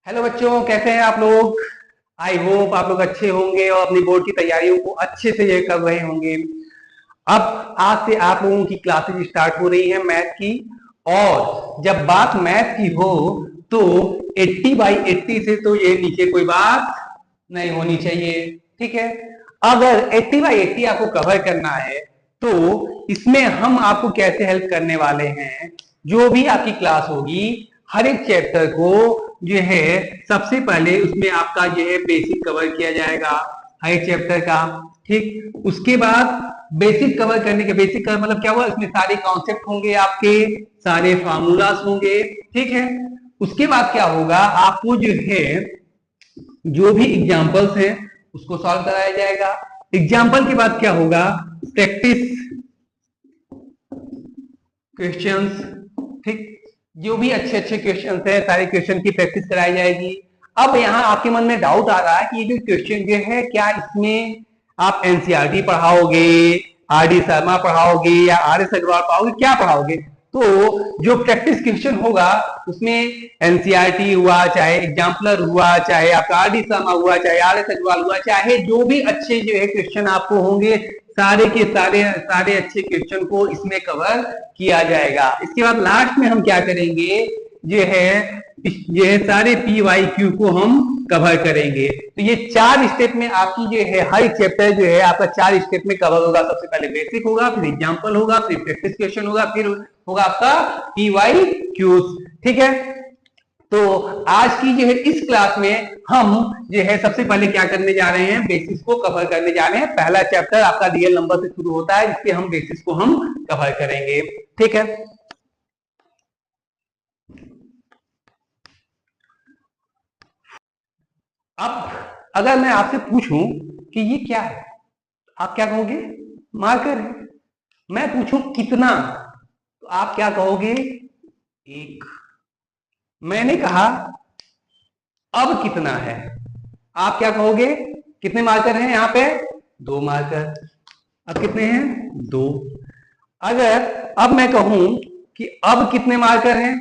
Hello बच्चों, कैसे हैं आप लोग। आई होप आप लोग अच्छे होंगे और अपनी बोर्ड की तैयारियों को अच्छे से ये कर रहे होंगे। अब आज से आप लोगों की क्लासेज स्टार्ट हो रही है मैथ की। और जब बात मैथ की हो तो 80/80 से तो ये नीचे कोई बात नहीं होनी चाहिए। ठीक है। अगर 80/80 आपको कवर करना है तो इसमें हम आपको कैसे हेल्प करने वाले हैं। जो भी आपकी क्लास होगी, हर एक चैप्टर को जो है सबसे पहले उसमें आपका जो है बेसिक कवर किया जाएगा, हर एक चैप्टर का। ठीक। उसके बाद बेसिक कवर करने के, बेसिक कवर मतलब क्या हुआ, इसमें सारे कॉन्सेप्ट होंगे, आपके सारे फार्मूलास होंगे। ठीक है। उसके बाद क्या होगा, आपको जो है जो भी एग्जाम्पल्स हैं उसको सॉल्व कराया जाएगा। एग्जाम्पल के बाद क्या होगा, प्रैक्टिस क्वेश्चंस। ठीक। जो भी अच्छे अच्छे क्वेश्चंस हैं सारे क्वेश्चन की प्रैक्टिस कराई जाएगी। अब यहाँ आपके मन में डाउट आ रहा है कि ये जो क्वेश्चन जो है, क्या इसमें आप एनसीईआरटी पढ़ाओगे, आर डी शर्मा पढ़ाओगे या आर एस अग्रवाल पढ़ाओगे, क्या पढ़ाओगे। तो जो प्रैक्टिस क्वेश्चन होगा उसमें एनसीईआरटी हुआ, चाहे एग्जाम्पलर हुआ, चाहे आपका आर डी शर्मा हुआ, चाहे आर एस अग्रवाल हुआ, चाहे जो भी अच्छे जो है क्वेश्चन आपको होंगे, सारे के सारे सारे अच्छे क्वेश्चन को इसमें कवर किया जाएगा। इसके बाद लास्ट में हम क्या करेंगे, ये सारे पी वाई क्यू को हम कवर करेंगे। तो ये 4 स्टेप में आपकी जो है हर चैप्टर जो है आपका 4 स्टेप में कवर होगा। सबसे पहले बेसिक होगा, फिर एग्जाम्पल होगा, फिर प्रैक्टिस क्वेश्चन होगा, फिर होगा आपका पी वाई क्यूज। ठीक है। तो आज की जो है इस क्लास में हम जो है सबसे पहले क्या करने जा रहे हैं, बेसिस को कवर करने जा रहे हैं। पहला चैप्टर आपका रियल नंबर से शुरू होता है, जिसके हम बेसिस को हम कवर करेंगे। ठीक है। अब अगर मैं आपसे पूछूं कि ये क्या है, आप क्या कहोगे, मार्कर है। मैं पूछूं कितना, तो आप क्या कहोगे, 1। मैंने कहा अब कितना है, आप क्या कहोगे, कितने मार्कर हैं यहाँ पे, 2 मार्कर। अब कितने हैं, 2। अगर अब मैं कहूं कि अब कितने मार्कर हैं,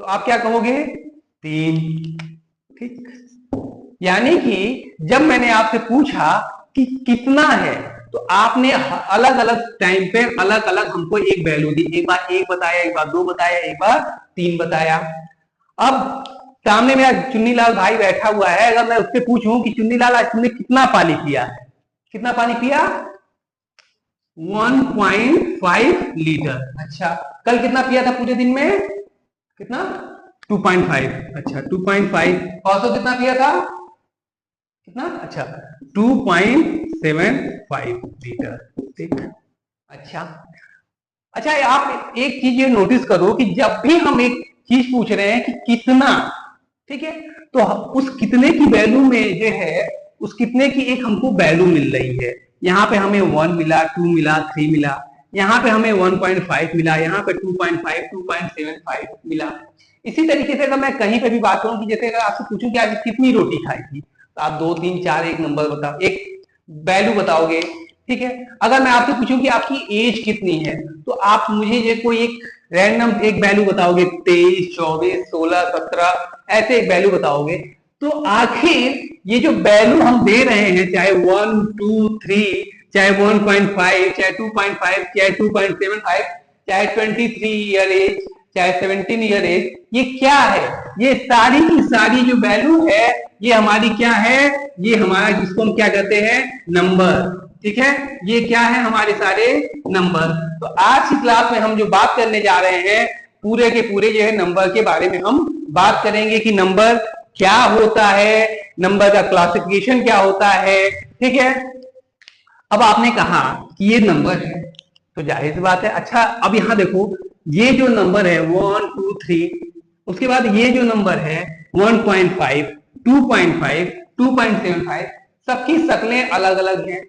तो आप क्या कहोगे, 3। ठीक। यानी कि जब मैंने आपसे पूछा कि कितना है, तो आपने अलग अलग टाइम पे अलग अलग हमको एक वैल्यू दी। एक बार 1 बताया, एक बार 2 बताया, एक बार 3 बताया। अब सामने मेरा चुन्नीलाल भाई बैठा हुआ है, अगर मैं उससे पूछूं कि चुन्नीलाल आज तुमने कितना पानी पिया है, कितना पानी पिया, 1.5 लीटर। अच्छा, कल कितना पिया था पूरे दिन में, कितना, 2.5। अच्छा, 2.5। परसों कितना पिया था, कितना, अच्छा, 2.75 लीटर। ठीक। अच्छा। अच्छा, आप एक चीज ये नोटिस करो कि जब भी हम एक चीज पूछ रहे हैं कि कितना, ठीक है, तो उस कितने की वैल्यू में जो है, उस कितने की एक हमको वैल्यू मिल रही है। यहाँ पे हमें 1 मिला, 2 मिला, 3 मिला, यहाँ पे हमें 1.5 मिला, यहाँ पे 2.5, 2.75 मिला। इसी तरीके से अगर मैं कहीं पे भी बात करूं कि जैसे अगर आपसे पूछूं कि आज कितनी रोटी खाई थी, तो आप 2, 3, 4 एक नंबर बताओ, एक वैल्यू बताओगे। ठीक है। अगर मैं आपसे पूछूं कि आपकी एज कितनी है, तो आप मुझे ये कोई एक रैंडम एक वैल्यू बताओगे, 23, 24, 16, 17, ऐसे एक वैल्यू बताओगे। तो आखिर ये जो वैल्यू हम दे रहे हैं, चाहे 1, 2, 3, चाहे 1.5, चाहे 2.5, चाहे 2.75, चाहे 23 ईयर एज, चाहे 17 ईयर एज, ये क्या है, ये सारी की सारी जो वैल्यू है, ये हमारी क्या है, ये हमारा जिसको हम क्या कहते हैं, नंबर। ठीक है। ये क्या है, हमारे सारे नंबर। तो आज की क्लास में हम जो बात करने जा रहे हैं, पूरे के पूरे जो है नंबर के बारे में हम बात करेंगे कि नंबर क्या होता है, नंबर का क्लासिफिकेशन क्या होता है। ठीक है। अब आपने कहा कि ये नंबर है, तो जाहिर सी बात है। अच्छा, अब यहां देखो, ये जो नंबर है 1, 2, 3, उसके बाद ये जो नंबर है 1.5, 2.5, 2.75, सबकी शक्लें अलग अलग हैं।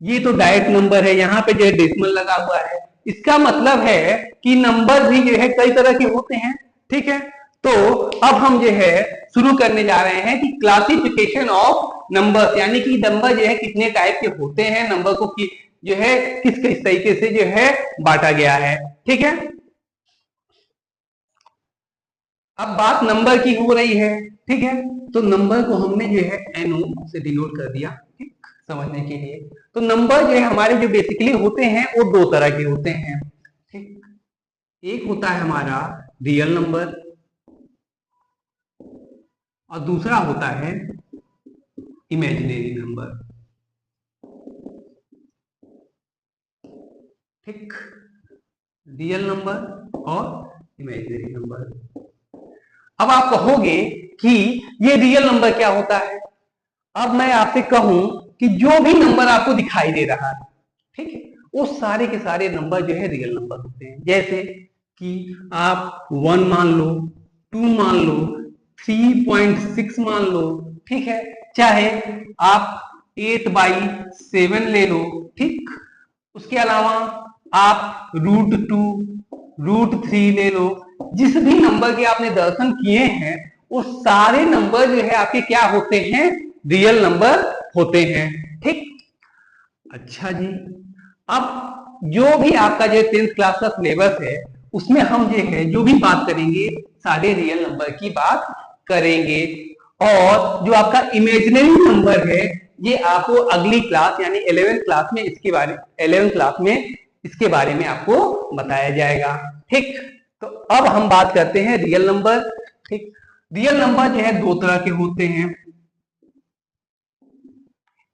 ये तो डायरेक्ट नंबर है, यहाँ पे जो है डेसिमल लगा हुआ है। इसका मतलब है कि नंबर भी जो है कई तरह के होते हैं। ठीक है। तो अब हम जो है शुरू करने जा रहे हैं कि क्लासिफिकेशन ऑफ नंबर्स, यानी कि नंबर जो है कितने टाइप के होते हैं, नंबर को जो है किस किस तरीके से जो है बांटा गया है। ठीक है। अब बात नंबर की हो रही है। ठीक है। तो नंबर को हमने जो है NO से डिनोट कर दिया, ठीक, समझने के लिए। तो नंबर जो है हमारे जो बेसिकली होते हैं वो दो तरह के होते हैं, ठीक। एक होता है हमारा रियल नंबर और दूसरा होता है इमेजिनरी नंबर, ठीक। रियल नंबर और इमेजिनरी नंबर। अब आप कहोगे कि ये रियल नंबर क्या होता है। अब मैं आपसे कहूं कि जो भी नंबर आपको दिखाई दे रहा है, ठीक है, वो सारे के सारे नंबर जो है रियल नंबर होते हैं। जैसे कि आप 1 मान लो, 2 मान लो, 3.6 मान लो, ठीक है, चाहे आप 8/7 ले लो, ठीक। उसके अलावा आप √2, √3 ले लो। जिस भी नंबर के आपने दर्शन किए हैं वो सारे नंबर जो है आपके क्या होते हैं, रियल नंबर होते हैं, ठीक। अच्छा जी, अब जो भी आपका जो 10th क्लास का सिलेबस है उसमें हम जो है जो भी बात करेंगे सारे रियल नंबर की बात करेंगे। और जो आपका इमेजिनरी नंबर है ये आपको अगली क्लास यानी 11th क्लास में इसके बारे में आपको बताया जाएगा, ठीक। तो अब हम बात करते हैं रियल नंबर, ठीक। रियल नंबर जो है दो तरह के होते हैं।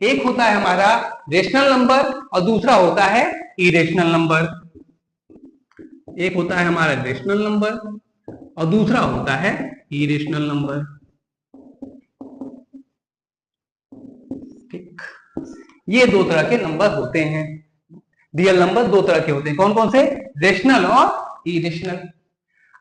एक होता है हमारा रेशनल नंबर और दूसरा होता है इरेशनल नंबर। एक होता है हमारा रेशनल नंबर और दूसरा होता है इरेशनल नंबर, ठीक। ये दो तरह के नंबर होते हैं। रियल नंबर दो तरह के होते हैं, कौन कौन से, रेशनल और इरेशनल।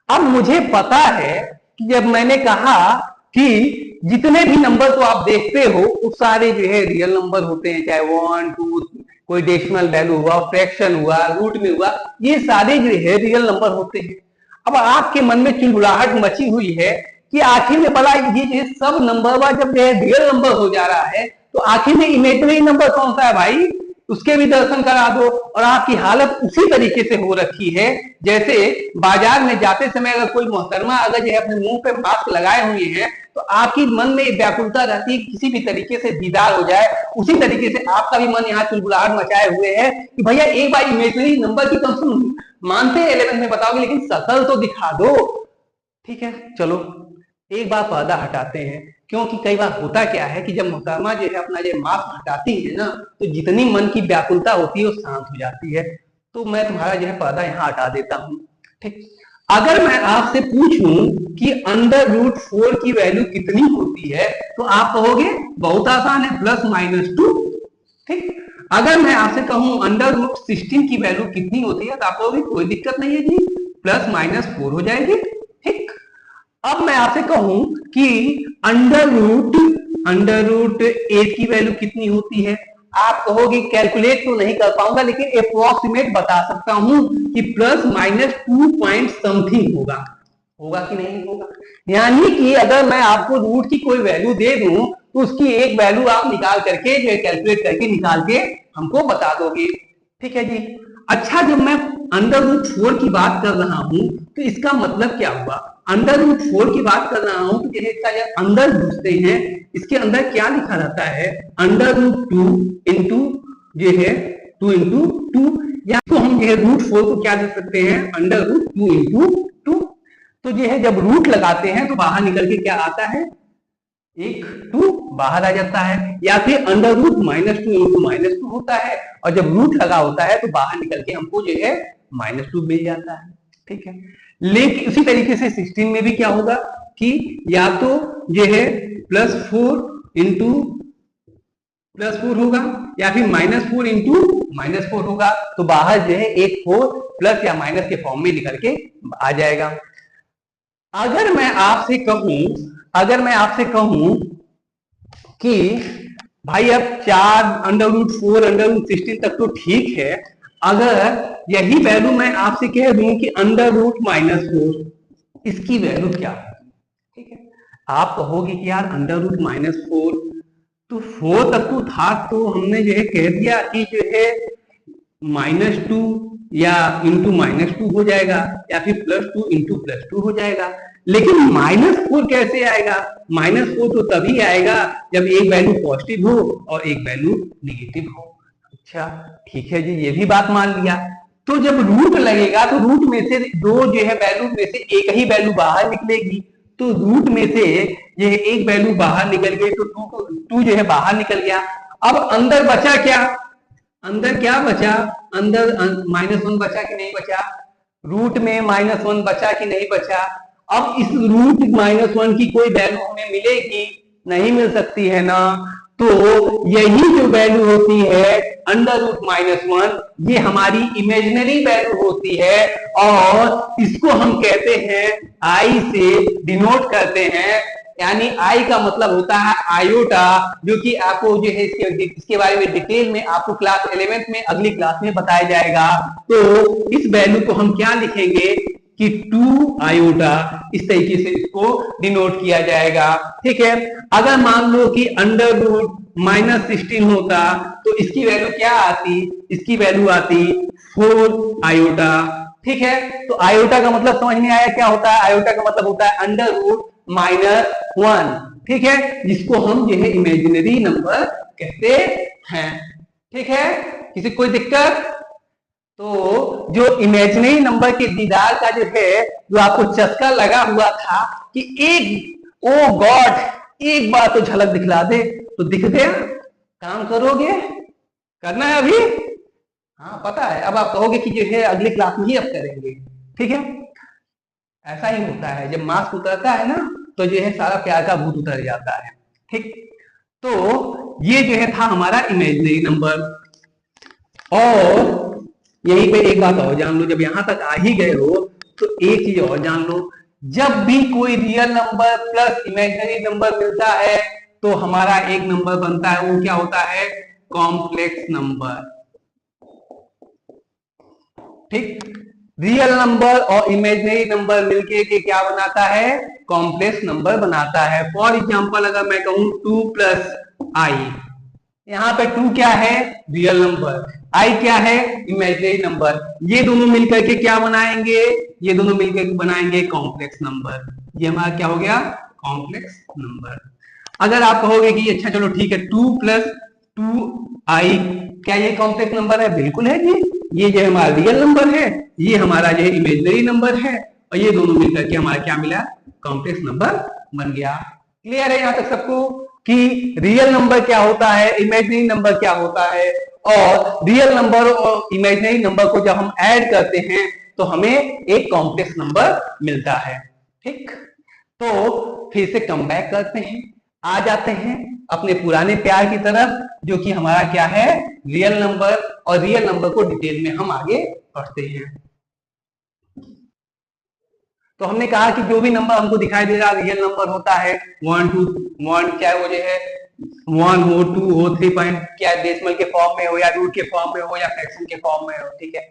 अब मुझे पता है कि जब मैंने कहा कि जितने भी नंबर तो आप देखते हो वो सारे जो है रियल नंबर होते हैं, चाहे 1, 2, कोई डेसिमल वैल्यू हुआ, फ्रैक्शन हुआ, रूट में हुआ, ये सारे जो है रियल नंबर होते हैं। अब आपके मन में चिलबुलाहट मची हुई है कि आखिर में बड़ा ये सब नंबर जब रियल नंबर हो जा रहा है तो आखिर में इमेजिनरी नंबर कौन सा है भाई, उसके भी दर्शन करा दो। और आपकी हालत उसी तरीके से हो रखी है जैसे बाजार में जाते समय अगर कोई मोहतरमा अगर जो है अपने मुंह पे मास्क लगाए हुए हैं तो आपकी मन में व्याकुलता रहती है किसी भी तरीके से दीदार हो जाए। उसी तरीके से आपका भी मन यहाँ चुलबुलाहट मचाए हुए है कि भैया एक बार इमेजिनरी नंबर की कम से कम मानते हैं 11th में बताओगे लेकिन शकल तो दिखा दो, ठीक है। चलो एक बार पर्दा हटाते हैं, क्योंकि कई बार होता क्या है कि जब मोहतरमा जो है अपना जो मास्क हटाती है ना तो जितनी मन की व्याकुलता होती है वो शांत हो जाती है। तो मैं तुम्हारा जो है पर्दा यहाँ हटा देता हूँ, ठीक। अगर मैं आपसे पूछूं कि √4 की वैल्यू कितनी होती है तो आप कहोगे बहुत आसान है, +-2, ठीक। अगर मैं आपसे कहूं √16 की वैल्यू कितनी होती है तो आप कहोगे कोई दिक्कत नहीं है जी, +-4 हो जाएगी, ठीक। अब मैं आपसे कहूं कि √8 की वैल्यू कितनी होती है, आप कहोगे कैलकुलेट तो नहीं कर पाऊंगा लेकिन अप्रोक्सीमेट बता सकता हूं कि +-2 पॉइंट समथिंग होगा। होगा कि नहीं होगा, यानी कि अगर मैं आपको रूट की कोई वैल्यू दे दूं तो उसकी एक वैल्यू आप निकाल करके जो है कैलकुलेट करके निकाल के हमको बता दोगे, ठीक है जी। अच्छा, जब मैं √4 की बात कर रहा हूं तो इसका मतलब क्या हुआ, √4 की बात कर रहा हूं तो इसका जब अंदर घुसते हैं इसके अंदर क्या लिखा रहता है, √2 इंटू जो है 2 इंटू 2, या तो हम जो है √4 को क्या लिख सकते हैं, √2 इंटू 2। तो जो है जब रूट लगाते हैं तो बाहर निकल के क्या आता है, एक 2 बाहर आ जाता है, या फिर √-2 इंटू -2 होता है और जब रूट लगा होता है तो बाहर निकल के हमको जो है -2 मिल जाता है, ठीक है। लेकिन उसी तरीके से 16 में भी क्या होगा कि या तो जो है +4 इंटू +4 होगा या फिर -4 इंटू -4 होगा, तो बाहर जो है एक 4 प्लस या माइनस के फॉर्म में निकल के आ जाएगा। अगर मैं आपसे कहूं कि भाई अब 4 √4 √16 तक तो ठीक है, अगर यही वैल्यू मैं आपसे कह दूं कि √-4 इसकी वैल्यू क्या होगी, ठीक है। आप कहोगे कि यार √-4 तो 4 तक तो था, तो हमने जो है कह दिया कि जो है -2 या इंटू -2 हो जाएगा या फिर +2 इंटू +2 हो जाएगा, लेकिन -4 कैसे आएगा? -4 तो तभी आएगा जब एक वैल्यू पॉजिटिव हो और एक वैल्यू निगेटिव हो। अच्छा ठीक है जी, ये भी बात मान लिया। तो जब रूट लगेगा तो रूट में से दो जो है वैल्यू में से एक ही वैल्यू बाहर निकलेगी, तो रूट में से ये एक वैल्यू बाहर निकल गई तो टू जो है बाहर निकल गया। अब अंदर बचा क्या? अंदर क्या बचा? अंदर -1 बचा कि नहीं बचा? रूट में -1 बचा कि नहीं बचा? अब इस रूट -1 की कोई वैल्यू हमें मिलेगी? नहीं मिल सकती है ना। तो यही जो वैल्यू होती है √-1, ये हमारी इमेजिनरी वैल्यू होती है और इसको हम कहते हैं आई से डिनोट करते हैं। यानी आई का मतलब होता है आयोटा, जो कि आपको जो है इसके बारे में डिटेल में आपको क्लास 11th में अगली क्लास में बताया जाएगा। तो इस वैल्यू को हम क्या लिखेंगे कि 2 आयोटा, इस तरीके से इसको डिनोट किया जाएगा। ठीक है, अगर मान लो कि √-16 होता तो इसकी वैल्यू क्या आती? इसकी वैल्यू आती 4 आयोटा। ठीक है, तो आयोटा का मतलब समझ में आया क्या होता है? आयोटा का मतलब होता है √-1। ठीक है, जिसको हम जो है इमेजिनरी नंबर कहते हैं। ठीक है, किसी कोई दिक्कत? तो जो इमेजिनरी नंबर के दीदार का जो है, जो आपको चस्का लगा हुआ था कि एक ओ गॉड एक बार तो झलक दिखला दे, तो दिख गया। काम करोगे? करना है अभी? हाँ पता है। अब आप कहोगे कि जो है अगली क्लास में ही अब करेंगे। ठीक है, ऐसा ही होता है, जब मास्क उतरता है ना तो जो है सारा प्यार का भूत उतर जाता है। ठीक, तो ये जो है था हमारा इमेजिनरी नंबर। और यहीं पे एक बात और जान लो, जब यहां तक आ ही गए हो तो एक चीज और जान लो, जब भी कोई real number plus imaginary number मिलता है तो हमारा एक नंबर बनता है, वो क्या होता है? Complex number. ठीक, रियल नंबर और इमेजिनरी नंबर मिलके के क्या बनाता है? कॉम्प्लेक्स नंबर बनाता है। फॉर एग्जाम्पल अगर मैं कहूं 2 + i, यहाँ पे 2 क्या है? रियल नंबर, i क्या है? Imaginary number. ये दोनों मिलकर के क्या बनाएंगे? ये दोनों मिलकर बनाएंगे कॉम्प्लेक्स नंबर। ये हमारा क्या हो गया? Complex number. अगर आप कहोगे कि अच्छा चलो ठीक है 2 + 2i, क्या ये कॉम्प्लेक्स नंबर है? बिल्कुल है जी। ये जो हमारा रियल नंबर है, ये हमारा जो है इमेजिनरी नंबर है, और ये दोनों मिलकर के हमारा क्या मिला? कॉम्प्लेक्स नंबर बन गया। क्लियर है यहां तक सबको कि रियल नंबर क्या होता है, इमेजिनरी नंबर क्या होता है, और रियल नंबर और इमेजिनरी नंबर को जब हम ऐड करते हैं तो हमें एक कॉम्प्लेक्स नंबर मिलता है। ठीक, तो फिर से कम बैक करते हैं, आ जाते हैं अपने पुराने प्यार की तरफ, जो कि हमारा क्या है? Real number. और रियल नंबर को डिटेल में हम आगे पढ़ते हैं। तो हमने कहा कि जो भी नंबर हमको दिखाई दे रहा रियल नंबर होता है। 1 2 1 क्या वो जो है 1 हो, 2 हो, 3 पॉइंट क्या डेसिमल के फॉर्म में हो या रूट के फॉर्म में हो या फ्रैक्शन के फॉर्म में हो। ठीक है,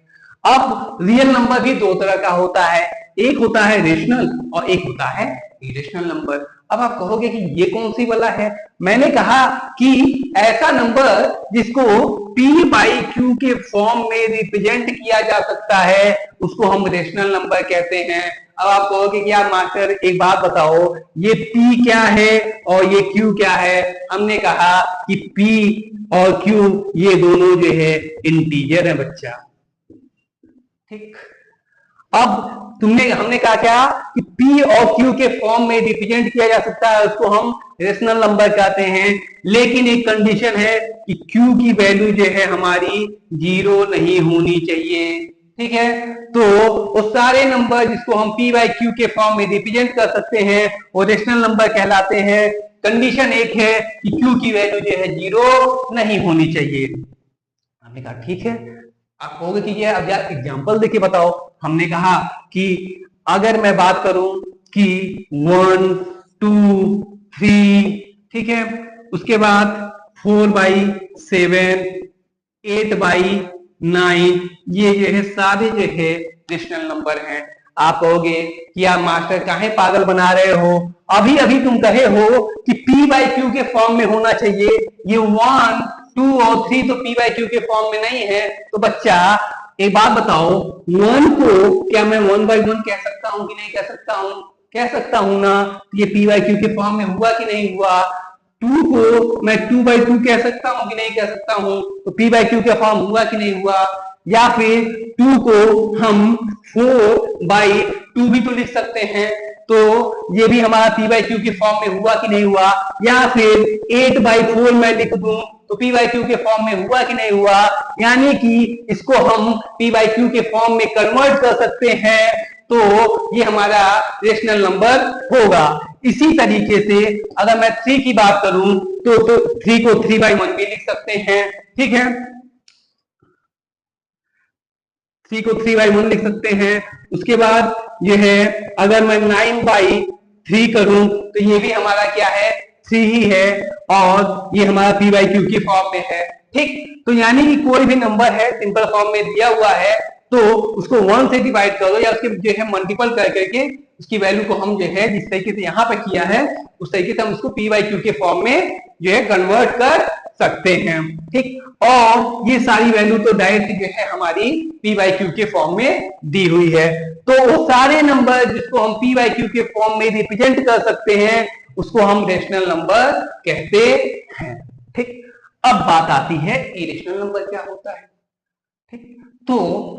अब रियल नंबर भी दो तरह का होता है, एक होता है रेशनल और एक होता है इरेशनल नंबर। अब आप कहोगे कि ये कौन सी वाला है? मैंने कहा कि ऐसा नंबर जिसको p/q के फॉर्म में रिप्रेजेंट किया जा सकता है उसको हम रेशनल नंबर कहते हैं। अब आप कहोगे कि यार मास्टर एक बात बताओ, ये p क्या है और ये q क्या है? हमने कहा कि p और q ये दोनों जो है इंटीजर है बच्चा। ठीक, अब हमने कहा क्या कि p और q के फॉर्म में रिप्रेजेंट किया जा सकता है, उसको हम रेशनल नंबर कहते हैं। लेकिन एक कंडीशन है कि q की वैल्यू जो है हमारी 0 नहीं होनी चाहिए। ठीक है, तो वो सारे नंबर जिसको हम p/q के फॉर्म में रिप्रेजेंट कर सकते हैं वो रेशनल नंबर कहलाते हैं। कंडीशन एक है कि q की वैल्यू जो है 0 नहीं होनी चाहिए। हमने कहा ठीक है। आप कहोगे कि ये अब यार एग्जांपल देके बताओ। हमने कहा कि अगर मैं बात करूं कि 1 2 3, ठीक है, उसके बाद 4/7 8/9, ये जो है सारे जो है रेशनल नंबर हैं। आप कहोगे कि यार मास्टर काहे पागल बना रहे हो, अभी अभी तुम कहे हो कि p/q के फॉर्म में होना चाहिए, ये 1 2 और 3 तो p/q के फॉर्म में नहीं है। तो बच्चा एक बात बताओ, 1 को क्या मैं 1/1 कह सकता हूं कि नहीं कह सकता हूं? कह सकता हूं ना, ये पी बाई क्यू के फॉर्म में हुआ कि नहीं हुआ। 2 को मैं 2/2 कह सकता हूं कि नहीं कह सकता हूं, तो पी बाई क्यू का फॉर्म हुआ कि नहीं हुआ। या फिर 2 को हम 4/2 भी तो लिख सकते हैं, तो ये भी हमारा पी बाई क्यू के फॉर्म में हुआ कि नहीं हुआ। या फिर 8/4 मैं लिख दूं तो पी बाई क्यू के फॉर्म में हुआ कि नहीं हुआ। यानी कि इसको हम पी बाई क्यू के फॉर्म में कन्वर्ट कर सकते हैं, तो ये हमारा रेशनल नंबर होगा। इसी तरीके से अगर मैं 3 की बात करूं तो 3 को 3/1 भी लिख सकते हैं, ठीक है। 3 को 3/1 लिख सकते हैं। उसके बाद ये है, अगर मैं 9/3 करूं तो ये भी हमारा क्या है, 3 ही है, और ये हमारा पी बाई क्यू की फॉर्म में है, ठीक। तो यानी कि कोई भी नंबर है सिंपल फॉर्म में दिया हुआ है तो उसको 1 से डिवाइड करो या उसके जो है मल्टीपल कर करके उसकी वैल्यू को हम जो है जिस तरीके से यहाँ पे किया है उस तरीके से हम उसको पी बाई क्यू के फॉर्म में जो है कन्वर्ट कर सकते हैं, ठीक। और ये सारी वैल्यू तो डायरेक्ट जो है हमारी पी बाई क्यू के फॉर्म में दी हुई है। तो वो सारे नंबर जिसको हम पी बाई क्यू के फॉर्म में रिप्रेजेंट कर सकते हैं उसको हम रेशनल नंबर कहते हैं, ठीक। अब बात आती है इरेशनल नंबर क्या होता है, ठीक। तो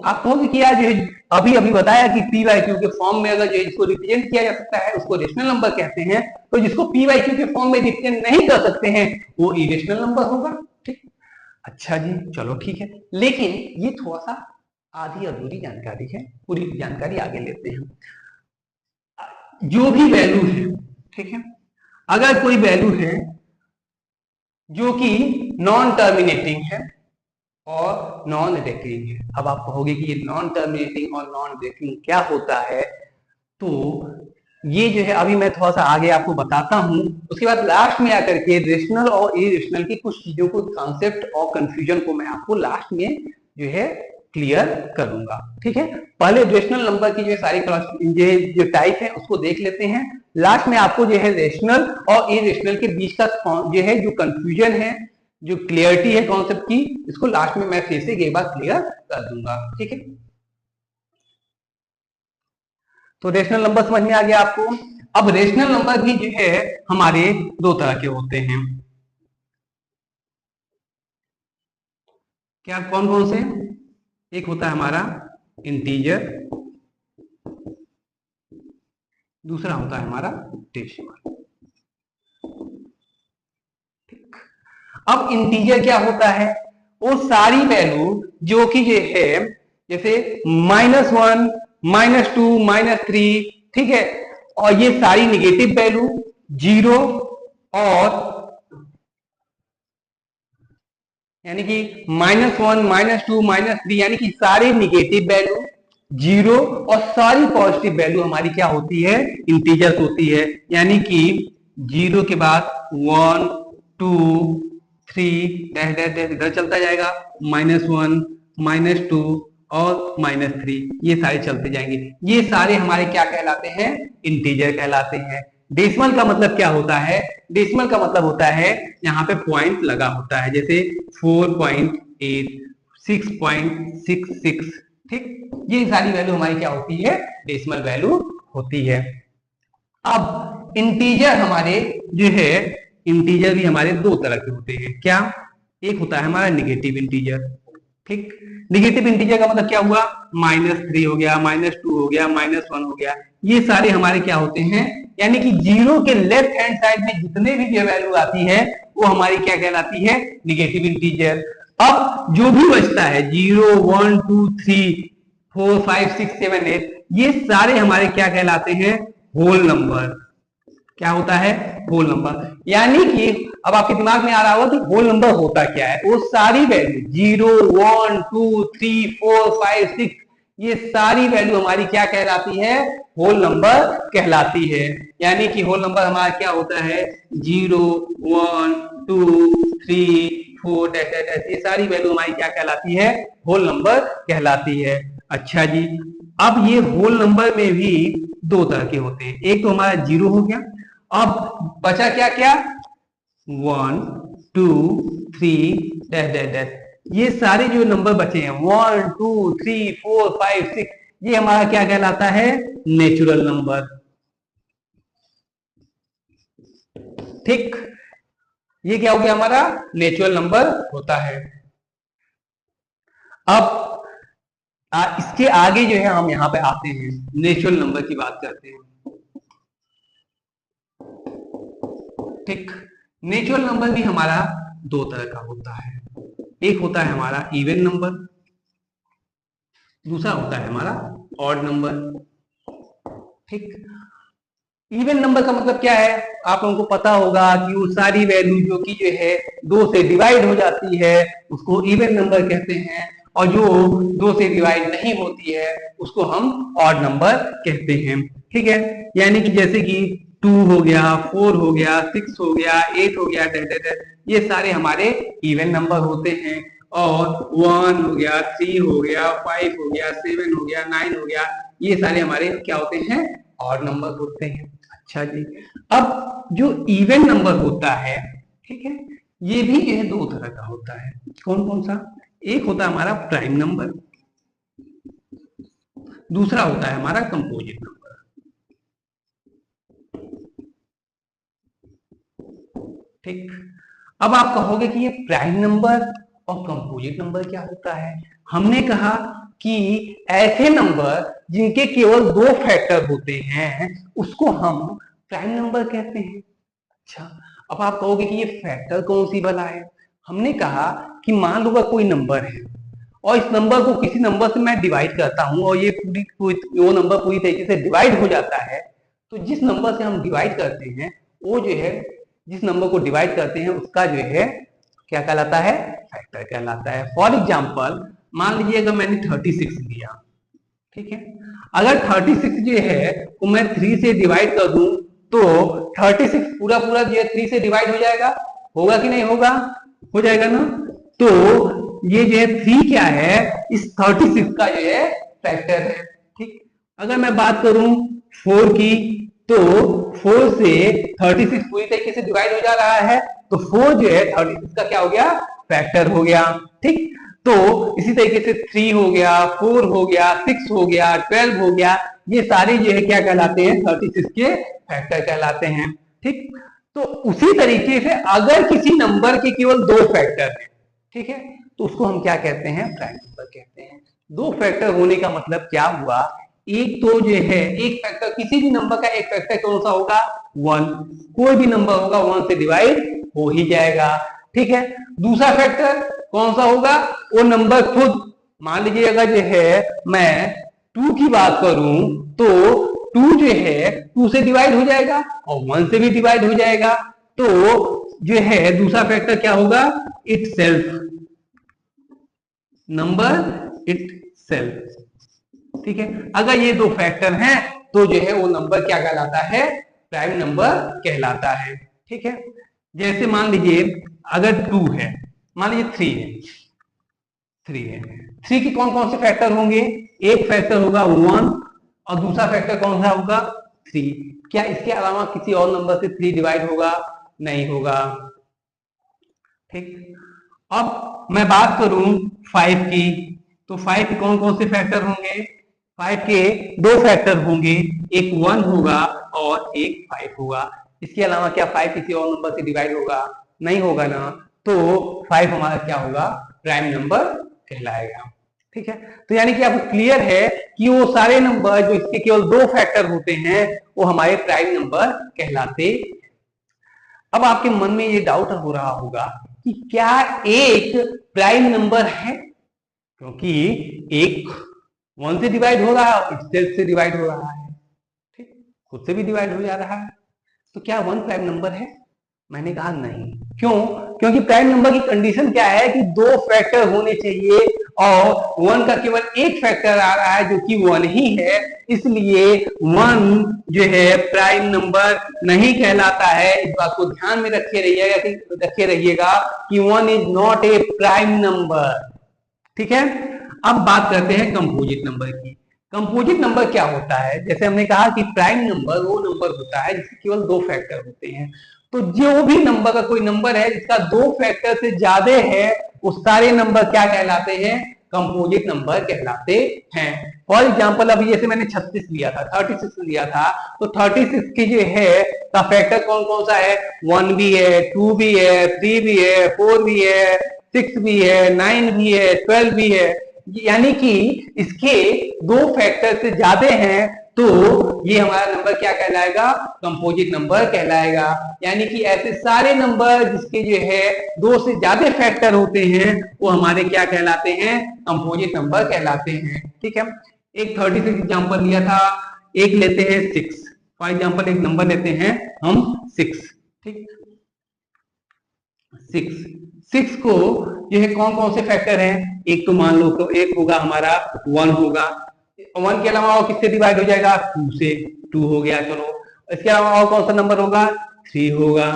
आपको किया जो अभी अभी बताया कि पी बाई क्यू के फॉर्म में अगर जो इसको रिप्रेजेंट किया जा सकता है उसको रेशनल नंबर कहते हैं, तो जिसको पी बाई क्यू के फॉर्म में रिप्रेजेंट नहीं कर सकते हैं वो इरेशनल नंबर होगा, ठीक। अच्छा जी, चलो ठीक है, लेकिन ये थोड़ा सा आधी अधूरी जानकारी है, पूरी जानकारी आगे लेते हैं। जो भी वैल्यू है, ठीक है, अगर कोई वैल्यू है जो कि नॉन टर्मिनेटिंग है और नॉन रेकरिंग है। अब आप कहोगे कि ये नॉन टर्मिनेटिंग और नॉन रेकरिंग क्या होता है, तो ये जो है अभी मैं थोड़ा सा आगे आपको बताता हूं, उसके बाद लास्ट में आकर के रेशनल और इरेशनल की कुछ चीजों को, कॉन्सेप्ट और कंफ्यूजन को मैं आपको लास्ट में जो है क्लियर करूंगा, ठीक है। पहले रेशनल नंबर की जो सारी जो टाइप है उसको देख लेते हैं, लास्ट में आपको जो है रेशनल और इरेशनल के बीच का जो है जो कंफ्यूजन है, जो क्लियरिटी है कॉन्सेप्ट की, इसको लास्ट में मैं फिर से एक बार क्लियर कर दूंगा, ठीक है। तो रेशनल नंबर समझ में आ गया आपको। अब रेशनल नंबर भी जो है हमारे दो तरह के होते हैं, क्या कौन कौन से, एक होता है हमारा इंटीजर, दूसरा होता है हमारा डेसिमल, ठीक। अब इंटीजर क्या होता है, वो सारी वैल्यू जो कि ये है जैसे -1, -2, -3, ठीक है, और ये सारी निगेटिव वैल्यू 0 और यानी कि -1, -2, -3 यानी कि सारी निगेटिव वैल्यू 0 और सारी पॉजिटिव वैल्यू हमारी क्या होती है, इंटीजर्स होती है। यानी कि 0 के बाद 1, 2, 3 डैश डैश डैश इधर चलता जाएगा, -1, -2 और -3, ये सारे चलते जाएंगे। ये सारे हमारे क्या कहलाते हैं, इंटीजर कहलाते हैं। डेसिमल का मतलब क्या होता है, डेसिमल का मतलब होता है यहाँ पे पॉइंट लगा होता है, जैसे 4.8, 6.66, ठीक। ये सारी वैल्यू हमारी क्या होती है, डेसिमल वैल्यू होती है। अब इंटीजर हमारे जो है, इंटीजर भी हमारे दो तरह के होते हैं, क्या, एक होता है हमारा निगेटिव इंटीजर, ठीक। निगेटिव इंटीजर का मतलब क्या हुआ, -3 हो गया, -2 हो गया, -1 हो गया, ये सारे हमारे क्या होते हैं, यानी कि 0 के लेफ्ट हैंड साइड में जितने भी जो वैल्यू आती है वो हमारी क्या कहलाती है, निगेटिव इंटीजर। अब जो भी बचता है 0, 1, 2, 3, 4, 5, 6, 7, 8, ये सारे हमारे क्या कहलाते हैं, होल नंबर। क्या होता है, होल नंबर। यानी कि अब आपके दिमाग में आ रहा होगा कि होल नंबर होता क्या है, वो सारी वैल्यू 0, 1, 2, 3, 4, 5, 6, ये सारी वैल्यू हमारी क्या कहलाती है, होल नंबर कहलाती है। यानी कि होल नंबर हमारा क्या होता है, 0, 1, 2, 3, 4 ये सारी वैल्यू हमारी क्या कहलाती है, होल नंबर कहलाती है। अच्छा जी, अब ये होल नंबर में भी दो तरह के होते हैं, एक तो हमारा 0 हो गया, अब बचा क्या क्या, 1, 2, 3 डैश डैश डैश, ये सारे जो नंबर बचे हैं 1, 2, 3, 4, 5, 6, ये हमारा क्या कहलाता है, नेचुरल नंबर। ठीक, ये क्या हो गया हमारा नेचुरल नंबर होता है। अब इसके आगे जो है हम यहाँ पे आते हैं, नेचुरल नंबर की बात करते हैं। ठीक, नेचुरल नंबर भी हमारा दो तरह का होता है। एक होता है हमारा इवन नंबर, दूसरा होता है हमारा ऑड नंबर। ठीक, इवन नंबर का मतलब क्या है, आप लोगों को पता होगा कि वो सारी वैल्यू जो कि जो है दो से डिवाइड हो जाती है उसको इवन नंबर कहते हैं, और जो दो से डिवाइड नहीं होती है उसको हम ऑड नंबर कहते हैं। ठीक है, यानी कि जैसे कि 2 हो गया, 4 हो गया, 6 हो गया, 8 हो गया, ये सारे हमारे इवन नंबर होते हैं। और 1 हो गया, 3 हो गया, 5 हो गया, 7 हो गया, 9 हो गया, ये सारे हमारे क्या होते हैं, ऑड नंबर होते हैं। अच्छा जी, अब जो इवन नंबर होता है, ठीक है, ये भी जो है दो तरह का होता है। कौन कौन सा, एक होता है हमारा प्राइम नंबर, दूसरा होता है हमारा कंपोजिट नंबर। ठीक, अब आप कहोगे कि ये प्राइम नंबर और कंपोजिट नंबर क्या होता है। हमने कहा कि ऐसे नंबर जिनके केवल दो फैक्टर होते हैं उसको हम प्राइम नंबर कहते हैं। अच्छा, अब आप कहोगे कि ये फैक्टर कौन सी भला है। हमने कहा कि मान लो कोई नंबर है और इस नंबर को किसी नंबर से मैं डिवाइड करता हूं और ये वो नंबर पूरी तरीके से डिवाइड हो जाता है, तो जिस नंबर से हम डिवाइड करते हैं वो जो है, जिस नंबर को डिवाइड करते हैं उसका जो है क्या कहलाता है, फैक्टर कहलाता है। फॉर एग्जाम्पल मान लीजिए अगर मैंने 36 लिया, ठीक है, अगर 36 जो है वो मैं 3 से डिवाइड कर दूं तो 36 पूरा पूरा जो है 3 से डिवाइड हो जाएगा, होगा कि नहीं होगा, हो जाएगा ना। तो ये जो है 3 क्या है, इस 36 का जो है फैक्टर है। ठीक, अगर मैं बात करूं 4 की, तो 4 से 36 पूरी तरीके से डिवाइड हो जा रहा है, तो 4 जो है 36 का क्या हो गया, फैक्टर हो गया। ठीक, तो इसी तरीके से 3 हो गया, 4 हो गया, 6 हो गया, 12 हो गया, ये सारे जो है क्या कहलाते हैं, 36 के फैक्टर कहलाते हैं। ठीक, तो उसी तरीके से अगर किसी नंबर के केवल दो फैक्टर है, ठीक है, तो उसको हम क्या कहते हैं, प्राइम नंबर कहते हैं। दो फैक्टर होने का मतलब क्या हुआ, एक तो जो है एक फैक्टर, किसी भी नंबर का एक फैक्टर कौन सा होगा, 1, कोई भी नंबर होगा 1 से डिवाइड हो ही जाएगा। ठीक है, दूसरा फैक्टर कौन सा होगा, वो नंबर खुद, मान लीजिए अगर जो है मैं 2 की बात करूं तो 2 जो है 2 से डिवाइड हो जाएगा और 1 से भी डिवाइड हो जाएगा, तो जो है दूसरा फैक्टर क्या होगा, इटसेल्फ, नंबर इटसेल्फ। ठीक है, अगर ये दो फैक्टर हैं तो जो है वो नंबर क्या कहलाता है, प्राइम नंबर कहलाता है। ठीक है, जैसे मान लीजिए अगर 2 है, मान लीजिए 3 है, 3 है, 3 के कौन कौन से फैक्टर होंगे, एक फैक्टर होगा 1 और दूसरा फैक्टर कौन सा होगा, 3। क्या इसके अलावा किसी और नंबर से 3 डिवाइड होगा, नहीं होगा। ठीक, अब मैं बात करूं 5 की, तो 5 के कौन कौन से फैक्टर होंगे, 5 के दो फैक्टर होंगे, एक 1 होगा और एक 5 होगा। इसके अलावा क्या 5 किसी और नंबर से डिवाइड होगा, नहीं होगा ना, तो 5 हमारा क्या होगा, प्राइम नंबर कहलाएगा। ठीक है, तो यानी कि अब क्लियर है कि वो सारे नंबर जो इसके केवल दो फैक्टर होते हैं वो हमारे प्राइम नंबर कहलाते। अब आपके मन में ये डाउट हो रहा होगा कि क्या एक प्राइम नंबर है, क्योंकि एक 1 से डिवाइड हो रहा है, इटसेल्फ से डिवाइड हो रहा है, ठीक, खुद से भी डिवाइड हो जा रहा है, तो क्या 1 प्राइम नंबर है। मैंने कहा नहीं, क्यों, क्योंकि प्राइम नंबर की कंडीशन क्या है कि दो फैक्टर होने चाहिए और 1 का केवल एक फैक्टर आ रहा है जो कि 1 ही है, इसलिए 1 जो है प्राइम नंबर नहीं कहलाता है। इस बात को ध्यान में रखे रहिएगा कि 1 is not a prime number. ठीक है, अब बात करते हैं कंपोजिट नंबर की। कंपोजिट नंबर क्या होता है, जैसे हमने कहा कि प्राइम नंबर वो नंबर होता है जिसके केवल दो फैक्टर होते हैं, तो जो भी नंबर का कोई नंबर है जिसका दो फैक्टर से ज्यादा है उस सारे नंबर क्या कहलाते हैं, कंपोजिट नंबर कहलाते हैं। फॉर एग्जाम्पल अभी जैसे मैंने 36 लिया था, 36 लिया था, तो 36 की जो है का फैक्टर कौन कौन सा है, 1 भी है, 2 भी है, 3 भी है, 4 भी है, 6 भी है, 9 भी है, 12 भी है। यानी कि इसके दो फैक्टर से ज्यादा हैं तो ये हमारा नंबर क्या कहलाएगा, कंपोजिट नंबर कहलाएगा। यानी कि ऐसे सारे नंबर जिसके जो है दो से ज्यादा फैक्टर होते हैं वो हमारे क्या कहलाते हैं, कंपोजिट नंबर कहलाते हैं। ठीक है, एक 36 एग्जाम्पल लिया था, एक लेते हैं 6, फॉर एग्जाम्पल एक नंबर लेते हैं हम 6। ठीक, 6 को जो है कौन कौन से फैक्टर हैं, एक तो मान लो तो एक होगा हमारा 1 होगा, 1 के अलावा और किससे डिवाइड हो जाएगा, 2 से, 2 हो गया। चलो इसके अलावा और कौन सा नंबर होगा, 3 होगा,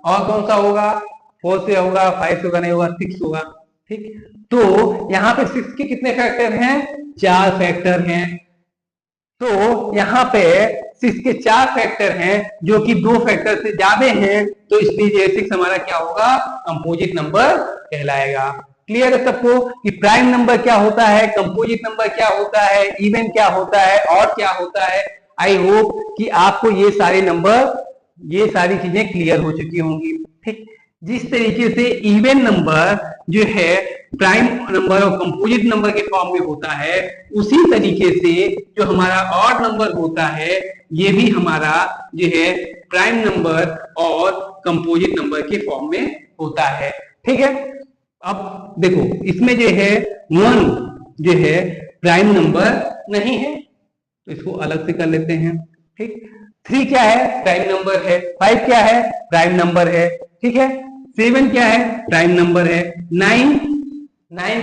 और कौन सा होगा, 4 से होगा, 5 से होगा, नहीं होगा, 6 होगा। ठीक, तो यहाँ पे 6 के कितने फैक्टर हैं, 4 फैक्टर हैं। तो यहाँ पे 6 के 4 फैक्टर हैं जो कि 2 फैक्टर से ज्यादा हैं, तो इसलिए 6 हमारा क्या होगा, कंपोजिट नंबर कहलाएगा। क्लियर है सबको कि प्राइम नंबर क्या होता है, कंपोजिट नंबर क्या होता है, इवन क्या होता है, और क्या होता है। आई होप कि आपको ये सारे नंबर, ये सारी चीजें क्लियर हो चुकी होंगी। ठीक, जिस तरीके से इवन नंबर जो है प्राइम नंबर और कंपोजिट नंबर के फॉर्म में होता है, उसी तरीके से जो हमारा ऑड नंबर होता है ये भी हमारा जो है प्राइम नंबर और कंपोजिट नंबर के फॉर्म में होता है। ठीक है, अब देखो इसमें जो है 1 जो है प्राइम नंबर नहीं है, तो इसको अलग से कर लेते हैं। ठीक, 3 क्या है, प्राइम नंबर है, 5 क्या है, प्राइम नंबर है। ठीक है, 7 क्या है, प्राइम नंबर है। 9